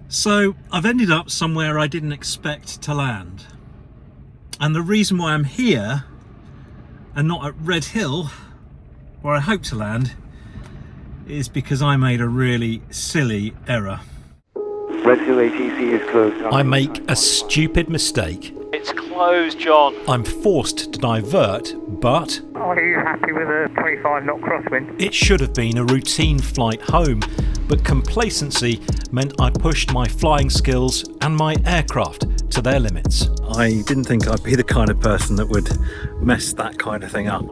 So I've ended up somewhere I didn't expect to land. And the reason why I'm here and not at Red Hill, where I hope to land, is because I made a really silly error. Red Hill ATC is closed. I make a stupid mistake. It's closed, John. I'm forced to divert, but Are you happy with a 25 knot crosswind? it should have been a routine flight home, but complacency meant I pushed my flying skills and my aircraft to their limits. I didn't think I'd be the kind of person that would mess that kind of thing up.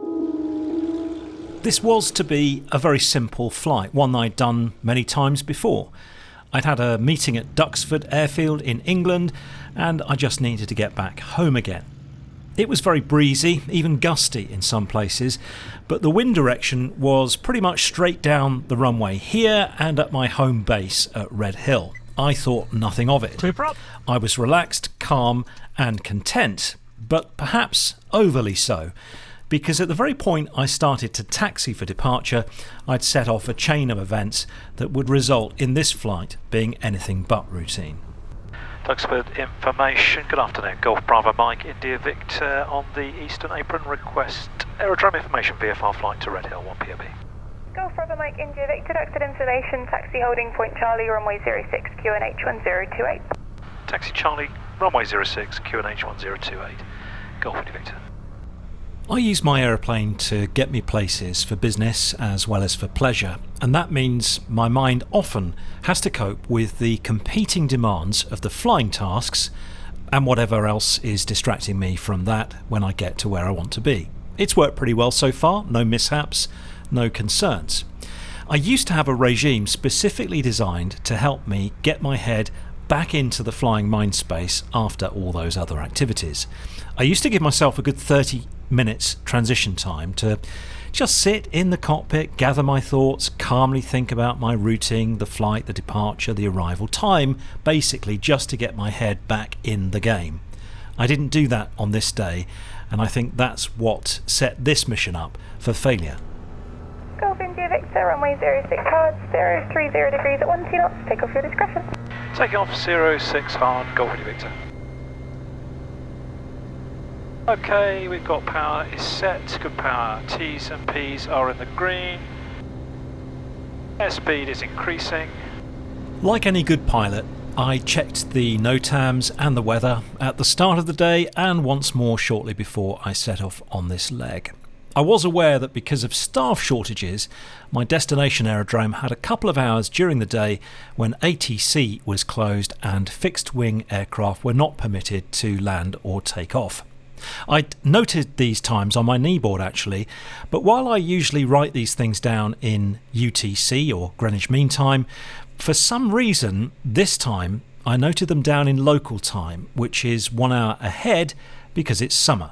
This was to be a very simple flight, one I'd done many times before. I'd had a meeting at Duxford Airfield in England, and I just needed to get back home again. It was very breezy, even gusty in some places, but the wind direction was pretty much straight down the runway here and at my home base at Red Hill. I thought nothing of it. I was relaxed, calm and content, but perhaps overly so, because at the very point I started to taxi for departure, I'd set off a chain of events that would result in this flight being anything but routine. Duxford information. Good afternoon. Golf Bravo Mike, India Victor on the Eastern Apron. Request aerodrome information, VFR flight to Red Hill, 1POB. Golf Bravo Mike, India Victor, Duxford information, taxi holding point Charlie, runway 06, QNH 1028. Taxi Charlie, runway 06, QNH 1028. Golf India Victor. I use my aeroplane to get me places for business as well as for pleasure, and that means my mind often has to cope with the competing demands of the flying tasks and whatever else is distracting me from that when I get to where I want to be. It's worked pretty well so far, no mishaps, no concerns. I used to have a regime specifically designed to help me get my head back into the flying mind space after all those other activities. I used to give myself a good 30 minutes transition time to just sit in the cockpit, gather my thoughts, calmly think about my routing, the flight, the departure, the arrival. Time basically just to get my head back in the game. I didn't do that on this day, and I think that's what set this mission up for failure. Golf India Victor, runway 06 hard, 030 degrees at 12 knots, take off your discretion. Taking off 06 hard, Golf India Victor. Okay, we've got power is set, good power. T's and P's are in the green. Airspeed is increasing. Like any good pilot, I checked the NOTAMs and the weather at the start of the day and once more shortly before I set off on this leg. I was aware that because of staff shortages, my destination aerodrome had a couple of hours during the day when ATC was closed and fixed-wing aircraft were not permitted to land or take off. I'd noted these times on my kneeboard actually, but while I usually write these things down in UTC or Greenwich Mean Time, for some reason this time I noted them down in local time, which is 1 hour ahead because it's summer.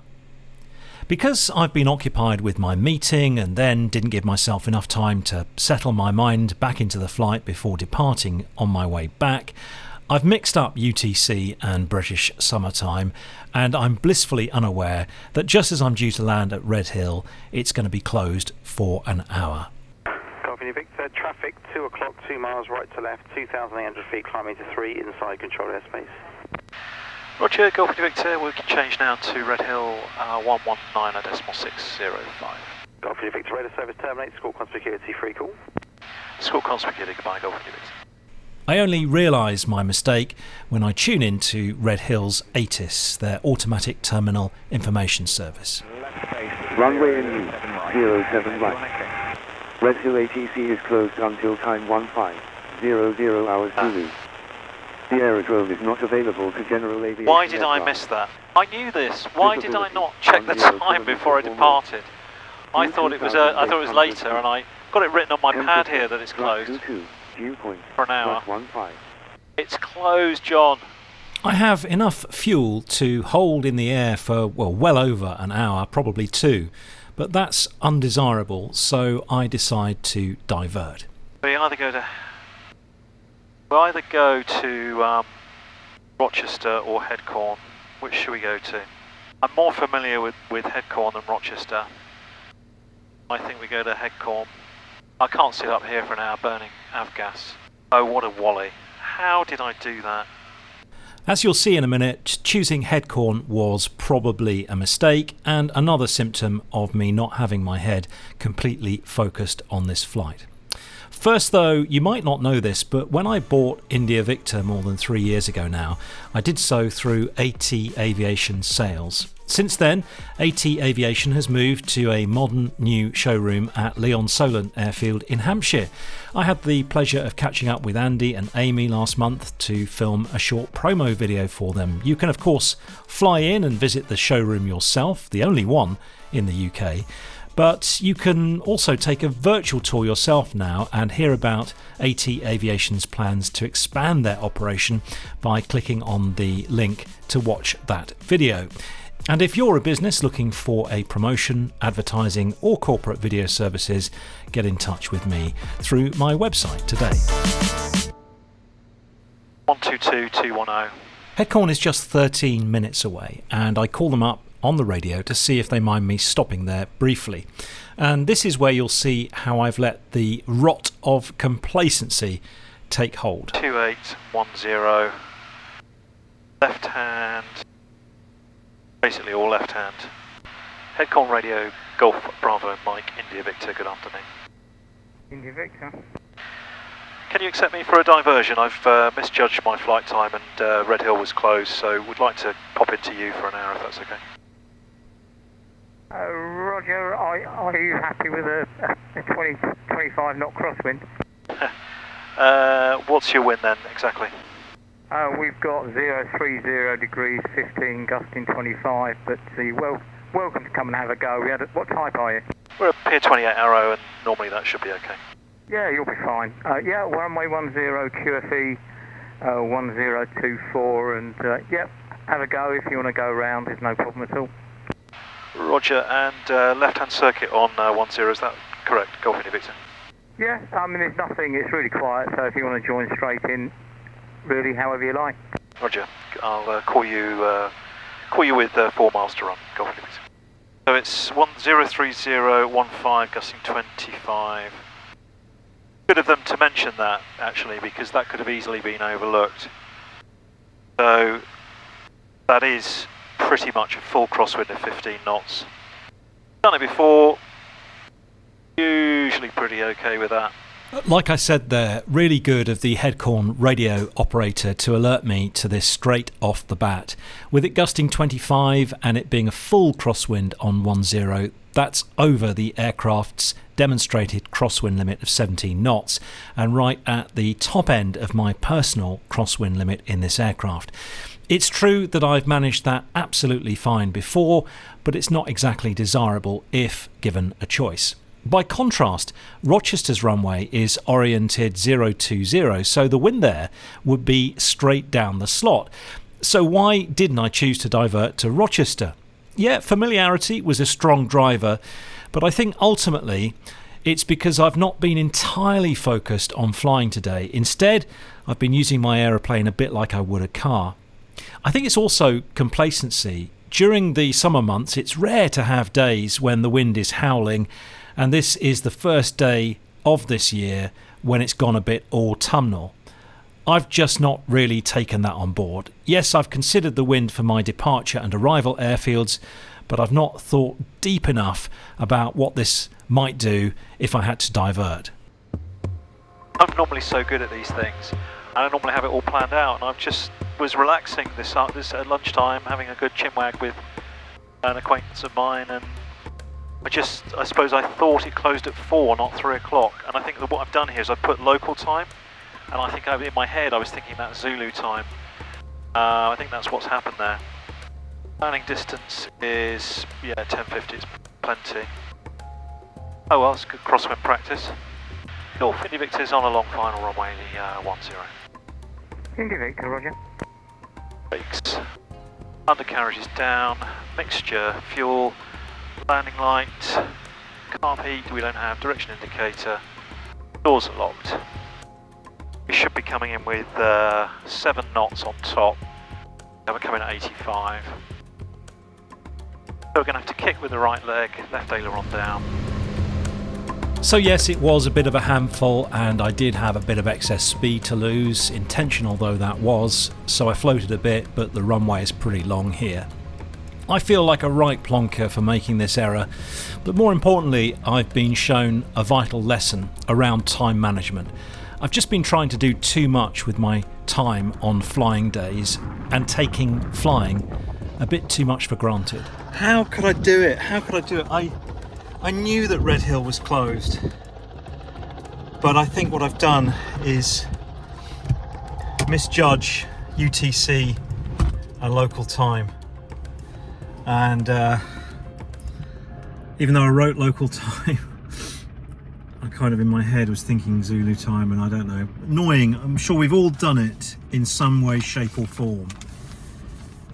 Because I've been occupied with my meeting and then didn't give myself enough time to settle my mind back into the flight before departing on my way back, I've mixed up UTC and British summertime, and I'm blissfully unaware that just as I'm due to land at Red Hill, it's going to be closed for an hour. Copy, Victor. Traffic 2 o'clock, 2 miles right to left, 2,800 feet, climbing to 3 inside control airspace. Roger, Golf India Victor, we can change now to Red Hill 119.605. Golf India Victor, radar service terminate, score conspicuity, free call. Score conspicuity, goodbye, Golf India Victor. I only realise my mistake when I tune in to Red Hill's ATIS, their Automatic Terminal Information Service. Runway in use, 07 right. Red Hill ATC is closed until time 1500 hours Zulu. The aerodrome is not available to general aviation. Why did I miss that? I knew this. Why did I not check the time before I departed? I thought it was later, and I got it written on my pad here that it's closed for an hour. It's closed, John. I have enough fuel to hold in the air for, well over an hour, probably 2, but that's undesirable, so I decide to divert. We either go to Rochester or Headcorn. Which should we go to? I'm more familiar with Headcorn than Rochester. I think we go to Headcorn. I can't sit up here for an hour burning avgas. Oh, what a wally. How did I do that? As you'll see in a minute, choosing headcorn was probably a mistake and another symptom of me not having my head completely focused on this flight. First though, you might not know this, but when I bought India Victor more than 3 years ago now, I did so through AT Aviation sales. Since then, AT Aviation has moved to a modern new showroom at Leon Solent Airfield in Hampshire. I had the pleasure of catching up with Andy and Amy last month to film a short promo video for them. You can of course fly in and visit the showroom yourself, the only one in the UK. But you can also take a virtual tour yourself now and hear about AT Aviation's plans to expand their operation by clicking on the link to watch that video. And if you're a business looking for a promotion, advertising or corporate video services, get in touch with me through my website today. 122210. Headcorn is just 13 minutes away and I call them up on the radio to see if they mind me stopping there briefly. And this is where you'll see how I've let the rot of complacency take hold. 2810. Left hand. Basically all left hand. Headcorn radio, Golf Bravo, Mike, India Victor, good afternoon. India Victor. Can you accept me for a diversion? I've misjudged my flight time and Red Hill was closed, so would like to pop into you for an hour if that's okay. Roger, are you happy with a 25 knot crosswind? What's your wind then, exactly? We've got 030 degrees 15, gusting 25, but you're welcome to come and have a go. What type are you? We're a Pier 28 Arrow and normally that should be okay. Yeah, you'll be fine. Yeah, runway 10 QFE 1024 and yep, have a go if you want to go around, there's no problem at all. Roger, and left-hand circuit on 10, is that correct? Golf India Victor? Yeah, I mean there's nothing, it's really quiet, so if you want to join straight in, really however you like. Roger, I'll call you with 4 miles to run, Golf India Victor. So it's 103015, gusting 25. Good of them to mention that, actually, because that could have easily been overlooked. So that is pretty much a full crosswind of 15 knots. Done it before, usually pretty okay with that. Like I said there, really good of the Headcorn radio operator to alert me to this straight off the bat. With it gusting 25 and it being a full crosswind on 10, that's over the aircraft's demonstrated crosswind limit of 17 knots and right at the top end of my personal crosswind limit in this aircraft. It's true that I've managed that absolutely fine before, but it's not exactly desirable if given a choice. By contrast, Rochester's runway is oriented 020, so the wind there would be straight down the slot. So why didn't I choose to divert to Rochester? Yeah, familiarity was a strong driver, but I think ultimately it's because I've not been entirely focused on flying today. Instead, I've been using my aeroplane a bit like I would a car. I think it's also complacency. During the summer months, it's rare to have days when the wind is howling, and this is the first day of this year when it's gone a bit autumnal. I've just not really taken that on board. Yes, I've considered the wind for my departure and arrival airfields, but I've not thought deep enough about what this might do if I had to divert. I'm normally so good at these things, and I normally have it all planned out, and I just was relaxing this at lunchtime, having a good chinwag with an acquaintance of mine, and I suppose I thought it closed at 4, not 3 o'clock, and I think that what I've done here is I've put local time, and I think in my head I was thinking that Zulu time. I think that's what's happened there. Landing distance is, 1050, it's plenty. Oh well, it's good crosswind practice. Golf India Victor's on a long final runway 10. India Victor, Roger. Brakes. Undercarriage is down, mixture, fuel, landing light, carb heat we don't have, direction indicator, doors are locked. We should be coming in with 7 knots on top, and we're coming at 85. So we're going to have to kick with the right leg, left aileron down. So yes, it was a bit of a handful and I did have a bit of excess speed to lose, intentional though that was, so I floated a bit, but the runway is pretty long here. I feel like a right plonker for making this error, but more importantly I've been shown a vital lesson around time management. I've just been trying to do too much with my time on flying days and taking flying a bit too much for granted. How could I do it? How could I do it? I knew that Red Hill was closed, but I think what I've done is misjudge UTC and local time. And even though I wrote local time, I kind of in my head was thinking Zulu time, and I don't know. Annoying, I'm sure we've all done it in some way, shape or form.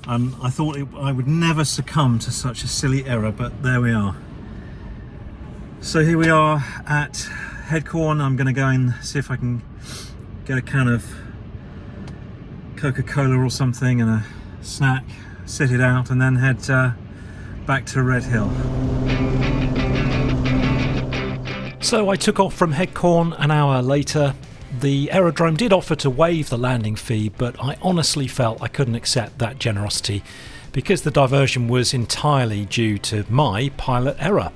And I thought I would never succumb to such a silly error, but there we are. So here we are at Headcorn. I'm going to go and see if I can get a can of Coca-Cola or something and a snack, sit it out, and then head back to Red Hill. So I took off from Headcorn an hour later. The aerodrome did offer to waive the landing fee, but I honestly felt I couldn't accept that generosity because the diversion was entirely due to my pilot error.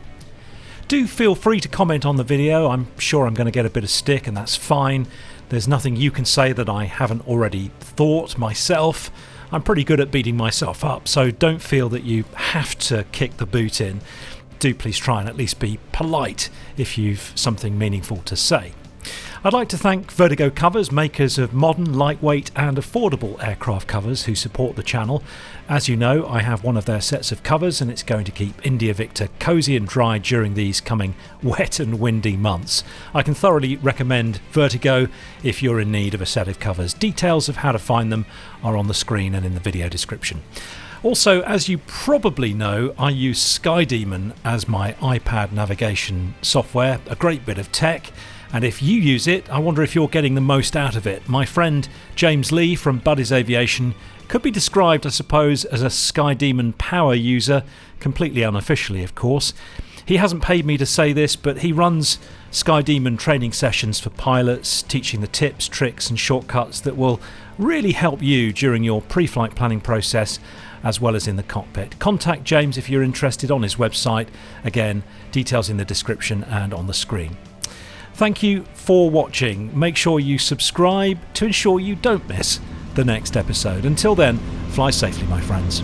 Do feel free to comment on the video. I'm sure I'm going to get a bit of stick, and that's fine. There's nothing you can say that I haven't already thought myself. I'm pretty good at beating myself up, so don't feel that you have to kick the boot in. Do please try and at least be polite if you've something meaningful to say. I'd like to thank Vertigo Covers, makers of modern, lightweight and affordable aircraft covers, who support the channel. As you know, I have one of their sets of covers and it's going to keep India Victor cosy and dry during these coming wet and windy months. I can thoroughly recommend Vertigo if you're in need of a set of covers. Details of how to find them are on the screen and in the video description. Also, as you probably know, I use skydemon as my iPad navigation software, a great bit of tech. And if you use it, I wonder if you're getting the most out of it. My friend James Lee from Buddy's Aviation could be described, I suppose, as a skydemon power user, completely unofficially, of course. He hasn't paid me to say this, but he runs skydemon training sessions for pilots, teaching the tips, tricks and shortcuts that will really help you during your pre-flight planning process, as well as in the cockpit. Contact James if you're interested on his website. Again, details in the description and on the screen. Thank you for watching. Make sure you subscribe to ensure you don't miss the next episode. Until then, fly safely, my friends.